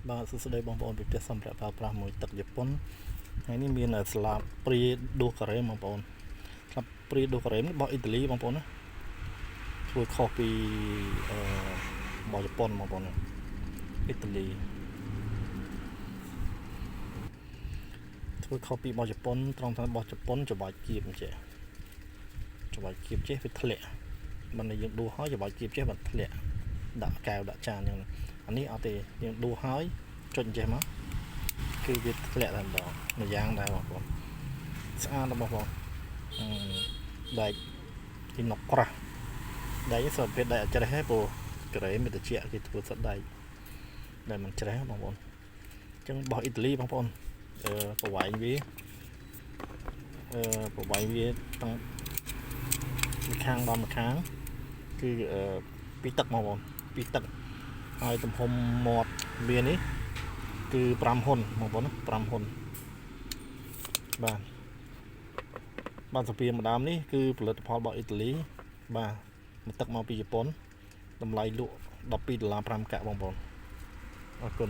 បាទសួស្តីបងប្អូនពីផ្ទះសម្រាប់ប្រើប្រាស់មួយទឹកជប៉ុនហើយនេះមានស្លាបព្រាដូការ៉េបងប្អូនស្លាបព្រាដូការ៉េនេះរបស់អ៊ីតាលីបងប្អូនណាធ្វើខុសពីរបស់ជប៉ុនបងប្អូនអ៊ីតាលីធ្វើខុសពីរបស់ជប៉ុនត្រង់ថារបស់ជប៉ុនច្បាយគៀបអញ្ចឹងច្បាយគៀបចេះវាធ្លាក់មិនដែលយើងដួសហើយច្បាយគៀបចេះវាធ្លាក់ដាក់កែវដាក់ចានអញ្ចឹងអានេះអត់ទេយើងដួសហើយចុចចេះមកគឺវាធ្លាក់តែម្ដងមួយយ៉ាងដែរបងប្អូនស្អាតរបស់បងដែកទីណុកក្រាស់ដែកនេះសម្រាប់ដែកអត់ច្រេះទេព្រោះការ៉េមានត្រជាក់គេធ្វើសត្វដែកដែលមិនច្រេះបងប្អូនអញ្ចឹងរបស់អ៊ីតាលីបងប្អូនប្រវែងវាតាំងមួយខាងដល់មួយខាងគឺពីទឹកបងប្អូនពីទឹកហើយទំហំមាត់វានេះគឺ5ហ៊ុនបងប្អូនណា5ហ៊ុនបាទសភាម្ដងនេះគឺផលិតផលរបស់អ៊ីតាលីបាទមកទឹកមកពីជប៉ុនតម្លៃលក់$12.5 កាក់បងប្អូនអរគុណ